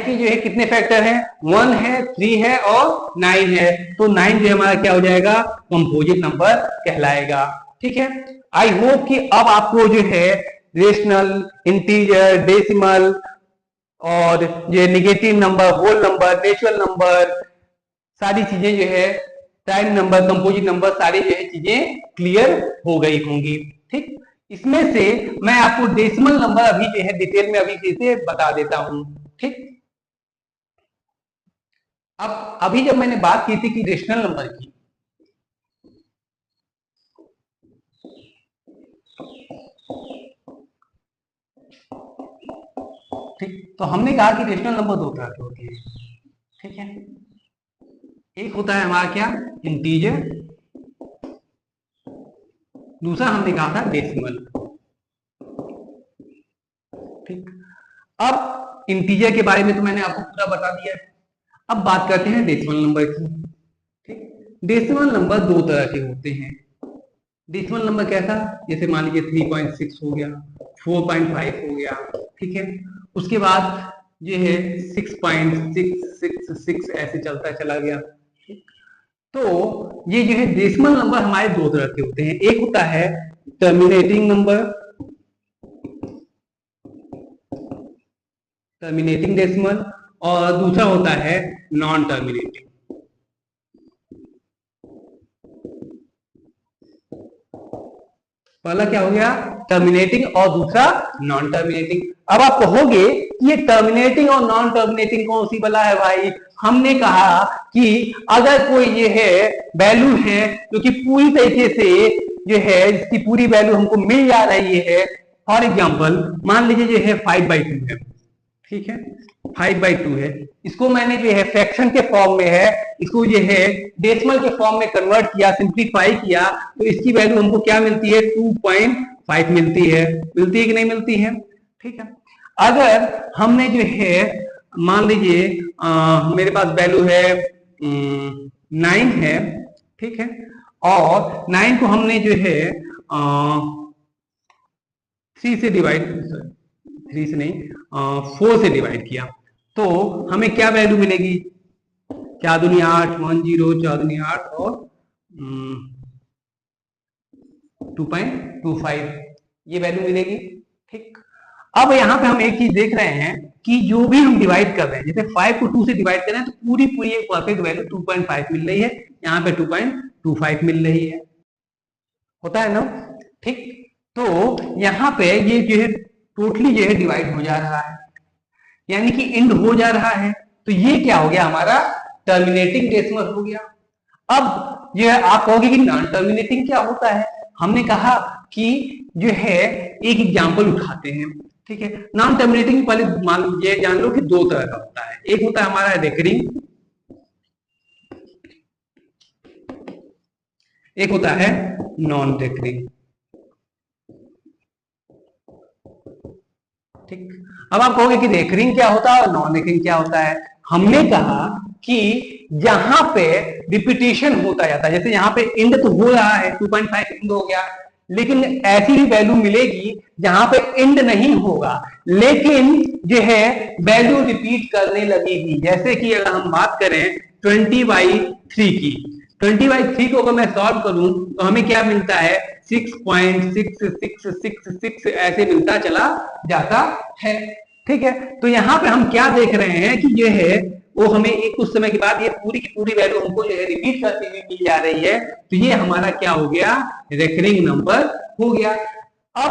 की जो है कितने फैक्टर हैं, 1 है, 3 है और 9 है, तो 9 जो हमारा क्या हो जाएगा, कंपोजिट नंबर कहलाएगा। ठीक है, आई होप कि अब आपको जो है रेशनल, इंटीजर, डेसिमल और जो negative number, whole number, natural number, सारी चीजें जो है प्राइम नंबर, कंपोजिट नंबर, सारी जो है चीजें क्लियर हो गई होंगी। ठीक, इसमें से मैं आपको डेसिमल नंबर अभी जो है डिटेल में अभी से बता देता हूं। ठीक, अब अभी जब मैंने बात की थी कि रेशनल नंबर की, ठीक, तो हमने कहा कि रेशनल नंबर दो तरह के होते हैं। ठीक है, एक होता है हमारा क्या, इंटीजर, दूसरा हमने कहा था डेसिमल। ठीक, अब इंटीजर के बारे में तो मैंने आपको पूरा बता दिया है, अब बात करते हैं डेसिमल नंबर की। ठीक, डेसिमल नंबर दो तरह के होते हैं। डेसिमल नंबर कैसा, जैसे मान लीजिए 3.6 हो गया, 4.5 हो गया। ठीक है, उसके बाद ये है 6.666 ऐसे चलता चला गया। तो ये जो है डेसिमल नंबर हमारे दो तरह के होते हैं, एक होता है टर्मिनेटिंग नंबर, टर्मिनेटिंग डेसिमल, और दूसरा होता है नॉन टर्मिनेटिंग। पहला क्या हो गया, टर्मिनेटिंग, और दूसरा नॉन टर्मिनेटिंग। अब आप कहोगे कि ये टर्मिनेटिंग और नॉन टर्मिनेटिंग कौन सी बला है भाई, हमने कहा कि अगर कोई ये है वैल्यू है जो कि पूरी तरीके से जो है जिसकी पूरी वैल्यू हमको मिल जा रही है, फॉर एग्जाम्पल मान लीजिए जो है 5/2 है। ठीक है, 5/2 है, इसको मैंने जो है फ्रैक्शन के फॉर्म में है, इसको जो है डेसिमल के फॉर्म में कन्वर्ट किया, सिंप्लीफाई किया, तो इसकी वैल्यू हमको क्या मिलती है, 2.5 मिलती है। मिलती है कि नहीं मिलती है। ठीक है, अगर हमने जो है मान लीजिए मेरे पास वैल्यू है 9 है। ठीक है, और 9 को हमने जो है 3 से डिवाइड, 3 से नहीं 4 से डिवाइड किया, तो हमें क्या वैल्यू मिलेगी, 4 दूनी 8, 1 0, 4 दूनी 8 और 2.25 ये वैल्यू मिलेगी। ठीक, अब यहाँ पे हम एक चीज देख रहे हैं कि जो भी हम डिवाइड कर रहे हैं, जैसे 5 को 2 से डिवाइड कर रहे हैं, तो पूरी पूरी एक परफेक्ट वैल्यू 2.5 मिल रही है, यहाँ पे 2.25 मिल रही है, होता है ना। ठीक, तो यहाँ पे ये जो है टोटली जो है डिवाइड हो जा रहा है, यानी कि इंड हो जा रहा है, तो ये क्या हो गया हमारा टर्मिनेटिंग डेसिमल हो गया। अब जो है आप कहोगे कि नॉन टर्मिनेटिंग क्या होता है। हमने कहा कि जो है एक एग्जांपल उठाते हैं, ठीक है। नॉन टर्मिनेटिंग पहले मान ये जान लो कि दो तरह का होता है, एक होता है हमारा रेकरिंग, एक होता है नॉन रेकरिंग, ठीक। अब आप कहोगे कि रेकरिंग क्या होता है और नॉन रेकरिंग क्या होता है। हमने कहा कि जहां पे रिपीटेशन होता जाता है, जैसे यहाँ पे इंड तो हो रहा है 2.5 इंड हो गया, लेकिन ऐसी भी वैल्यू मिलेगी जहां पे इंड नहीं होगा लेकिन जो है वैल्यू रिपीट करने लगेगी। जैसे कि अगर हम बात करें 20/3 की, 20/3 को अगर मैं सॉल्व करूं तो हमें क्या मिलता है 6.6666 ऐसे मिलता चला जाता है, ठीक है। तो यहाँ पे हम क्या देख रहे हैं कि ये है वो हमें एक कुछ समय के बाद ये पूरी की पूरी वैल्यू हमको जो है रिपीट करती हुई मिल जा रही है, तो ये हमारा क्या हो गया रेकरिंग नंबर हो गया। अब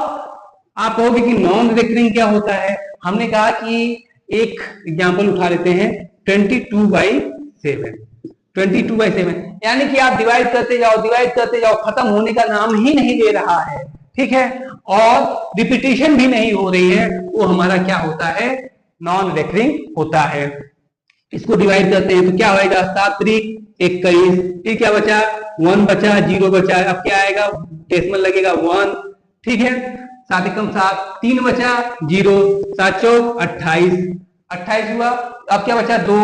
आप कहोगे कि नॉन रेकरिंग क्या होता है। हमने कहा कि एक एग्जांपल उठा लेते हैं 22/7, 22/7 यानी कि आप डिवाइड करते जाओ खत्म होने का नाम ही नहीं ले रहा है, ठीक है, और रिपीटेशन भी नहीं हो रही है, वो हमारा क्या होता है नॉन रेकरिंग होता है। इसको डिवाइड करते हैं तो क्या होगा 7×3 = 21, फिर क्या बचा 1 बचा 0 बचा, अब क्या आएगा डेसिमल लगेगा 1, ठीक है। 7 × 7 3 बचा 0, 7 चौक 28, 28 हुआ, अब क्या बचा 2,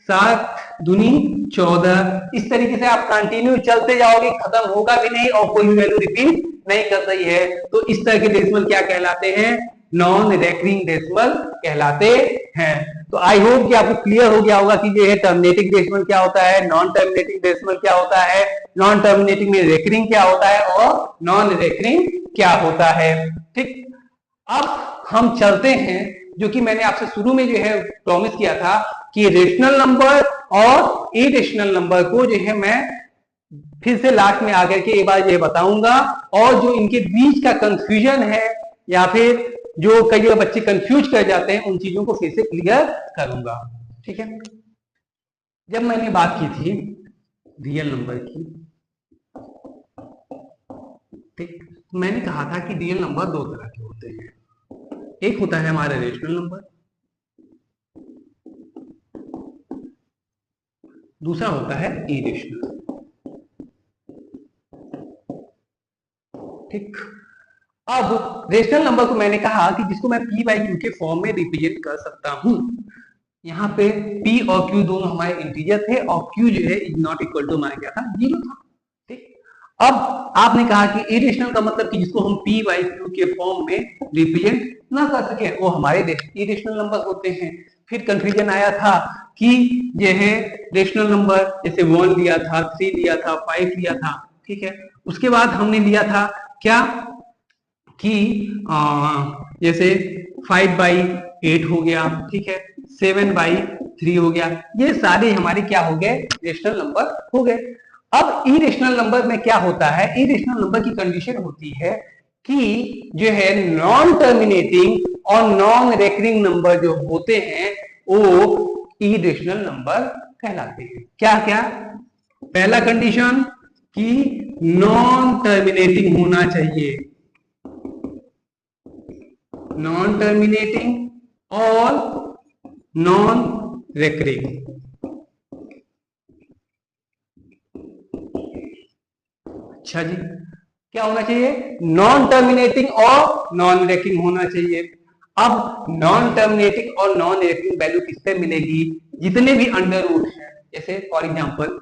7 दूनी 14। इस तरीके से आप कंटिन्यू चलते जाओगे, खत्म होगा भी नहीं और कोई भी वैल्यू रिपीट नहीं कर रही है, तो इस तरह के डेसिमल क्या कहलाते हैं नॉन रेकरिंग डेसिमल कहलाते हैं। तो आई होप कि आपको क्लियर हो गया होगा कि ये टर्मिनेटिंग डेसिमल क्या होता है, नॉन टर्मिनेटिंग डेसिमल क्या होता है, नॉन टर्मिनेटिंग में रेकरिंग क्या होता है और नॉन रेकरिंग क्या होता है, ठीक। अब हम चलते हैं जो कि मैंने आपसे शुरू में जो है प्रॉमिस किया था कि रेशनल नंबर और इरेशनल नंबर को जो है मैं फिर से लास्ट में आकर के एक बार ये बताऊंगा, और जो इनके बीच का कंफ्यूजन है या फिर जो कई बच्चे कंफ्यूज कर जाते हैं उन चीजों को फिर से क्लियर करूंगा, ठीक है। जब मैंने बात की थी रियल नंबर की, ठीक, मैंने कहा था कि रियल नंबर दो तरह के होते हैं, एक होता है हमारा रेशनल नंबर, दूसरा होता है इरेशनल, ठीक। अब रेशनल नंबर को मैंने कहा कि जिसको मैं p/q के फॉर्म में रिप्रेजेंट कर सकता हूं। यहाँ पे p और q दोनों हमारे इंटीजर थे और q जो है इज नॉट इक्वल टू हमारा क्या था 0 था, ठीक। अब आपने कहा कि इरेशनल का मतलब कि जिसको हम p/q के फॉर्म में रिप्रेजेंट ना कर सके वो हमारे इरेशनल नंबर होते हैं। फिर कंफ्यूजन आया था कि ये है रेशनल नंबर, जैसे 1 लिया था, 3 लिया था, 5 लिया था, ठीक है। उसके बाद हमने लिया था क्या कि जैसे 5/8 हो गया, ठीक है, 7/3 हो गया, ये सारे हमारे क्या हो गए रेशनल नंबर हो गए। अब इरेशनल नंबर में क्या होता है, इरेशनल नंबर की कंडीशन होती है कि जो है नॉन टर्मिनेटिंग और नॉन रेकरिंग नंबर जो होते हैं वो इरेशनल नंबर कहलाते हैं। क्या क्या, पहला कंडीशन कि नॉन टर्मिनेटिंग होना चाहिए, नॉन टर्मिनेटिंग और नॉन रेकरिंग, अच्छा जी, क्या होना चाहिए नॉन टर्मिनेटिंग और नॉन रेकरिंग होना चाहिए। अब नॉन टर्मिनेटिंग और नॉन रेकरिंग वैल्यू किससे मिलेगी, जितने भी अंडर रूट है, जैसे फॉर एग्जांपल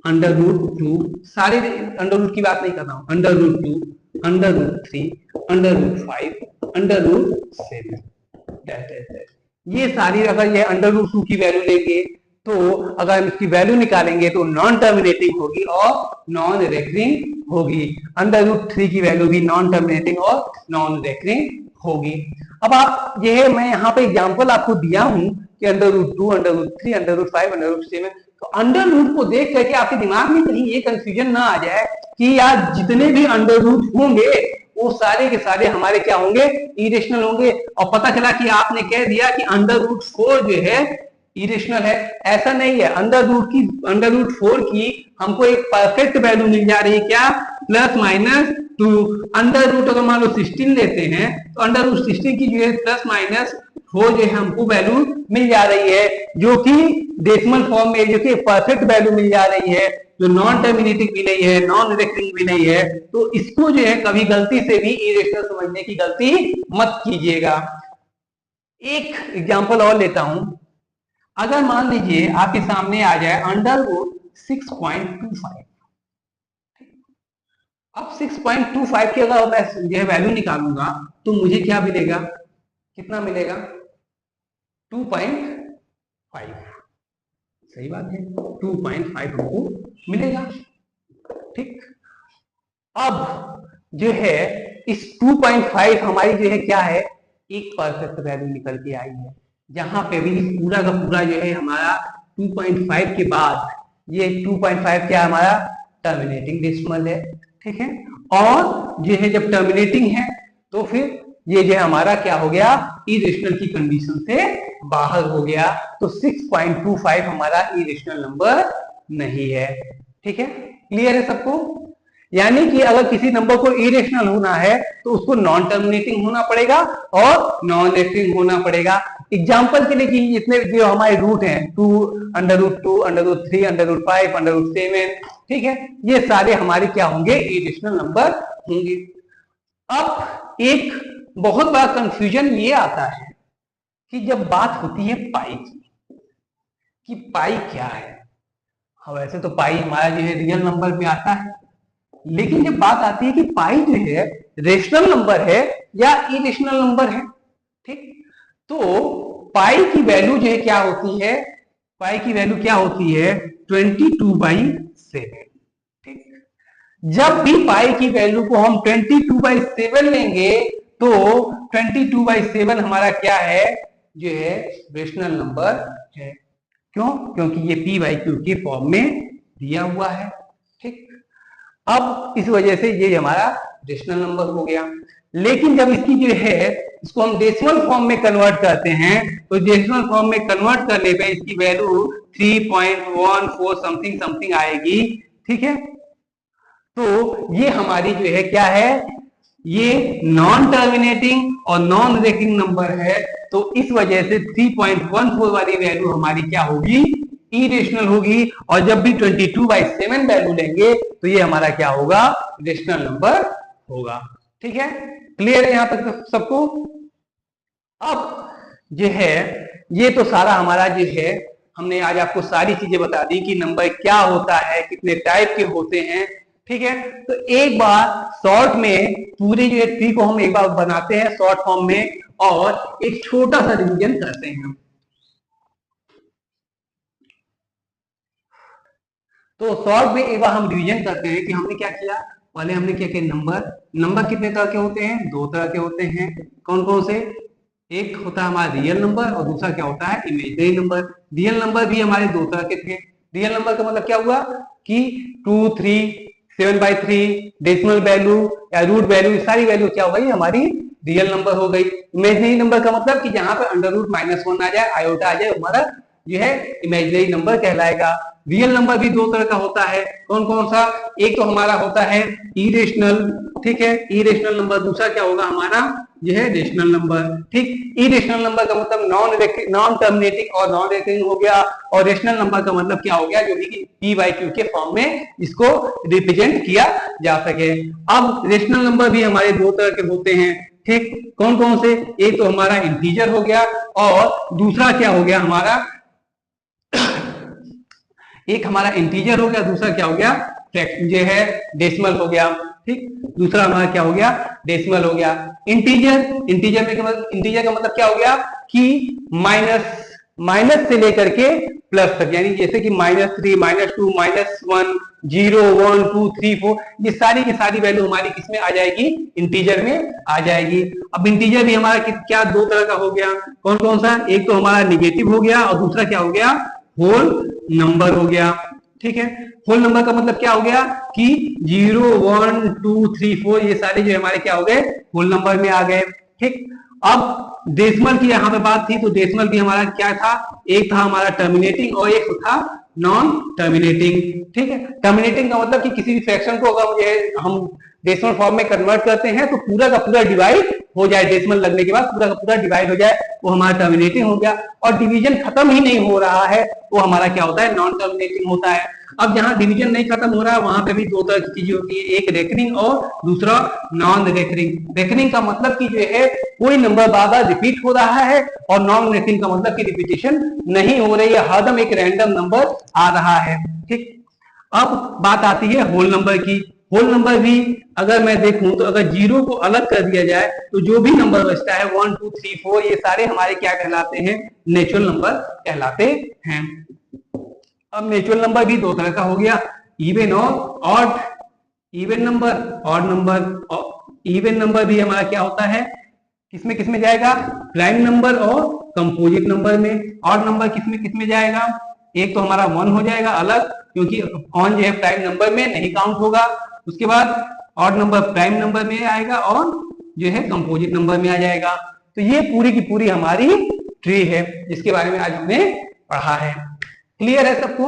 √2, सारे अंडर रूट की बात नहीं कर रहा हूं, √2, √3, √5, √7, ये सारी अगर ये √2 की वैल्यू लेंगे तो अगर हम इसकी वैल्यू निकालेंगे तो नॉन टर्मिनेटिंग होगी और नॉन रेकरिंग होगी। √3 की वैल्यू भी नॉन टर्मिनेटिंग और नॉन रेकरिंग होगी। अब आप ये मैं यहाँ पे एग्जांपल आपको दिया हूं कि √2, √3, √5, √7, तो अंडर रूट को देख करके आपके दिमाग में कहीं ये कंफ्यूजन ना आ जाए कि यार जितने भी अंडर रूट होंगे वो सारे के सारे हमारे क्या होंगे इरेशनल होंगे, और पता चला कि आपने कह दिया कि √4 जो है इरेशनल है। ऐसा नहीं है, अंडर रूट 4 की हमको एक परफेक्ट वैल्यू मिल जा रही है, क्या, +-2। अंडर रूट अगर मान लो 16 लेते हैं तो अंडर रूट 16 की जो है +-4 जो है हमको वैल्यू मिल जा रही है, जो कि डेसिमल फॉर्म में जो कि परफेक्ट वैल्यू मिल जा रही है, जो नॉन टर्मिनेटिंग भी नहीं है, नॉन रिडक्टिंग भी नहीं है। तो इसको जो है कभी गलती से भी इरेशनल समझने की गलती मत कीजिएगा। एक एग्जांपल और लेता हूं, अगर मान लीजिए आपके सामने आ जाए अंडर रूट 6.25, अब 6.25 की अगर मैं जो है वैल्यू निकालूंगा तो मुझे क्या मिलेगा, कितना मिलेगा, 2.5। सही बात है, 2.5 हमको मिलेगा। ठीक, अब जो है इस 2.5 हमारी जो है क्या है, एक परफेक्ट वैल्यू निकल के आई है, जहां पे भी पूरा का पूरा जो है हमारा 2.5 के बाद ये 2.5 क्या हमारा टर्मिनेटिंग डेसिमल है। ठीक है, और जो है जब टर्मिनेटिंग है तो फिर ये जो है हमारा क्या हो गया, इरेशनल की कंडीशन से बाहर हो गया। तो 6.25 हमारा इरेशनल नंबर नहीं है। ठीक है, क्लियर है सबको? यानी कि अगर किसी नंबर को इरेशनल होना है तो उसको नॉन टर्मिनेटिंग होना पड़ेगा और नॉन रेक्टिंग होना पड़ेगा। एग्जाम्पल के लिए कि जितने जो हमारे रूट हैं, 2, √2, √3, √5, √7, ठीक है, ये सारे हमारे क्या होंगे, इरेशनल नंबर होंगे। अब एक बहुत बड़ा कंफ्यूजन ये आता है कि जब बात होती है पाई की, कि पाई क्या है। हाँ, वैसे तो पाई हमारा जो है रियल नंबर में आता है, लेकिन जब बात आती है कि पाई जो है रेशनल नंबर है या इरेशनल नंबर है, ठीक, तो पाई की वैल्यू जो है क्या होती है, पाई की वैल्यू क्या होती है, 22/7। ठीक, जब भी पाई की वैल्यू को हम 22/7 लेंगे तो 22/7 हमारा क्या है, जो है रेशनल नंबर है। क्यों? क्योंकि ये p/q के फॉर्म में दिया हुआ है। ठीक, अब इस वजह से ये हमारा रेशनल नंबर हो गया। लेकिन जब इसकी जो है इसको हम डेसिमल फॉर्म में कन्वर्ट करते हैं तो डेसिमल फॉर्म में कन्वर्ट करने पे इसकी वैल्यू 3.14 समथिंग समथिंग आएगी। ठीक है, तो ये हमारी जो है क्या है, ये नॉन टर्मिनेटिंग और नॉन रेकिंग नंबर है। तो इस वजह से 3.14 वाली वैल्यू हमारी क्या होगी, इरेशनल होगी। और जब भी 22/7 वैल्यू लेंगे तो ये हमारा क्या होगा, रेशनल नंबर होगा। ठीक है, क्लियर है यहां तक सबको? अब जो है ये तो सारा हमारा जो है हमने आज आपको सारी चीजें बता दी कि नंबर क्या होता है, कितने टाइप के होते हैं। ठीक है, तो एक बार शॉर्ट में पूरी जो ट्री को हम एक बार बनाते हैं शॉर्ट फॉर्म में और एक छोटा सा रिवीजन करते हैं। तो शॉर्ट में एक बार हम रिवीजन करते हैं कि हमने क्या किया। पहले हमने क्या किया, नंबर कितने तरह के होते हैं, 2 तरह के होते हैं। कौन कौन से? एक होता है हमारा रियल नंबर और दूसरा क्या होता है, इमेजिनरी नंबर। रियल नंबर भी हमारे 2 तरह के थे। रियल नंबर का मतलब क्या हुआ कि 2, 3, 7/3, डेसिमल वैल्यू या रूट वैल्यू, सारी वैल्यू क्या हो गई, हमारी रियल नंबर हो गई। इमेजिनरी नंबर का मतलब कि जहां पर √-1 आ जाए, आयोटा आ जाए, हमारा जो है इमेजिनरी नंबर कहलाएगा। रियल नंबर भी 2 तरह का होता है। कौन कौन सा? एक तो हमारा होता है इरेशनल, ठीक है, इरेशनल नंबर। दूसरा क्या होगा हमारा, यह है रेशनल नंबर। ठीक, इरेशनल नंबर का मतलब नॉन टर्मिनेटिंग और नॉन रेकरिंग हो गया, और रेशनल नंबर का मतलब क्या हो गया, जो कि p/q के फॉर्म में इसको रिप्रेजेंट किया जा सके। अब रेशनल नंबर भी हमारे 2 तरह के होते हैं। ठीक, कौन कौन से? एक तो हमारा इंटीजर हो गया और दूसरा क्या हो गया हमारा, एक हमारा इंटीजर हो गया, दूसरा क्या हो गया, जो है डेसिमल हो गया। ठीक, दूसरा हमारा क्या हो गया, डेसिमल हो गया। इंटीजर का मतलब क्या हो गया कि माइनस से लेकर के प्लस तक, यानी जैसे कि -3, -2, -1, 0, 1, 2, 3, 4, ये सारी की सारी वैल्यू हमारी किसमें आ जाएगी, इंटीजर में आ जाएगी। अब इंटीजर भी हमारा क्या 2 तरह का हो गया। कौन कौन सा? एक तो हमारा निगेटिव हो गया और दूसरा क्या हो गया, होल नंबर हो गया। ठीक है, होल नंबर का मतलब क्या हो गया कि 0, 1, 2, 3, 4 ये सारे जो हमारे क्या हो गए, होल नंबर में आ गए। ठीक, अब डेसिमल की यहाँ पे बात थी, तो डेसिमल भी हमारा क्या था, एक था हमारा टर्मिनेटिंग और एक था नॉन टर्मिनेटिंग। ठीक है, टर्मिनेटिंग का मतलब कि किसी भी फ्रैक्शन को अगर हम डेसिमल फॉर्म में कन्वर्ट करते हैं तो पूरा का पूरा डिवाइड हो जाए, डेसिमल लगने के बाद पूरा का पूरा डिवाइड हो जाए, वो हमारा टर्मिनेटिंग हो गया। और डिवीजन खत्म ही नहीं हो रहा है, वो हमारा क्या होता है, नॉन टर्मिनेटिंग होता है। अब जहां डिवीजन नहीं खत्म हो रहा है वहां पे भी दो तरह की चीजें होती है, एक रेकरिंग और दूसरा नॉन रेकरिंग। रेकरिंग का मतलब कि जो है कोई नंबर बार बार रिपीट हो रहा है, और नॉन रेकरिंग का मतलब कि रिपीटेशन नहीं हो रही है, हरदम एक रैंडम नंबर आ रहा है। ठीक, अब बात आती है होल नंबर की। होल नंबर भी अगर मैं देखूं तो अगर जीरो को अलग कर दिया जाए तो जो भी नंबर बचता है 1 2 3 4 ये सारे हमारे क्या कहलाते हैं, नेचुरल नंबर कहलाते हैं। अब नेचुरल नंबर भी दो तरह का हो गया, इवन और odd. Even number, odd number. Even number भी हमारा क्या होता है, किसमें किसमें जाएगा, प्राइम नंबर और कंपोजिट नंबर में। ऑड नंबर किसमें किसमें जाएगा, एक तो हमारा 1 हो जाएगा अलग, क्योंकि ऑन जो है प्राइम नंबर में नहीं काउंट होगा। उसके बाद ऑड नंबर प्राइम नंबर में आएगा और जो है कंपोजिट नंबर में आ जाएगा। तो ये पूरी की पूरी हमारी ट्री है, जिसके बारे में आज हमने पढ़ा है। क्लियर है सबको।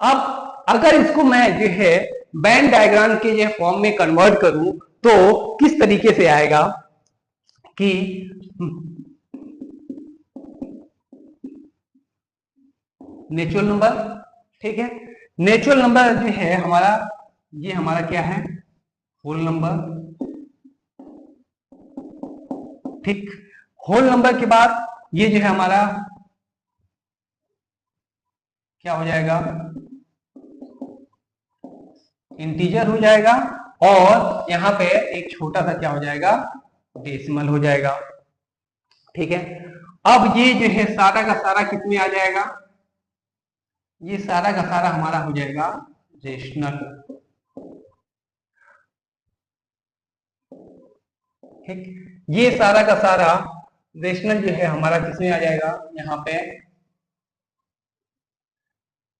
अब अगर इसको मैं जो है वेन डायग्राम के जो फॉर्म में कन्वर्ट करूं तो किस तरीके से आएगा कि नेचुरल नंबर, ठीक है, नेचुरल नंबर जो है हमारा, ये हमारा क्या है, होल नंबर। ठीक, होल नंबर के बाद ये जो है हमारा क्या हो जाएगा, इंटीजर हो जाएगा, और यहां पे एक छोटा सा क्या हो जाएगा, डेसिमल हो जाएगा। ठीक है, अब ये जो है सारा का सारा किसमें आ जाएगा, ये सारा का सारा हमारा हो जाएगा रेशनल। ठीक, ये सारा का सारा रेशनल जो है हमारा किसमें आ जाएगा, यहाँ पे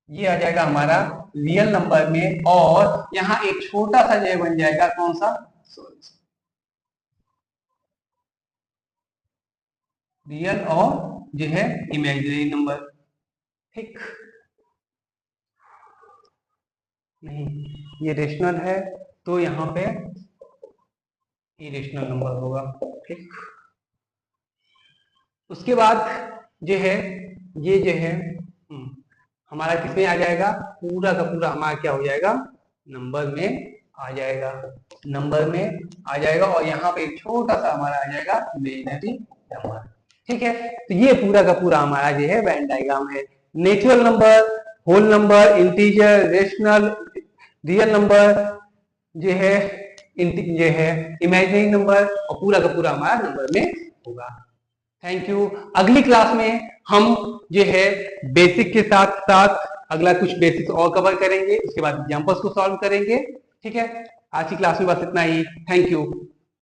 ये आ जाएगा हमारा रियल नंबर में, और यहाँ एक छोटा सा जो बन जाएगा कौन सा, रियल और जो है इमेजिनरी नंबर। ठीक, नहीं ये रेशनल है तो यहाँ पे इरेशनल नंबर होगा। ठीक, उसके बाद जो है ये जो है हमारा किसमें आ जाएगा, पूरा का पूरा हमारा क्या हो जाएगा, नंबर में आ जाएगा, नंबर में आ जाएगा, और यहाँ पे एक छोटा सा हमारा आ जाएगा इमेजिनरी नंबर। ठीक है, तो ये पूरा का पूरा हमारा जो है वेन डायग्राम है। Natural number, whole number, integer, rational, real number जो है, इमेजिनरी नंबर, और पूरा का पूरा हमारा नंबर में होगा। Thank you. अगली क्लास में हम जो है बेसिक के साथ साथ अगला कुछ बेसिक्स और कवर करेंगे, उसके बाद एग्जांपल्स को सॉल्व करेंगे। ठीक है, आज की क्लास में बस इतना ही। Thank you.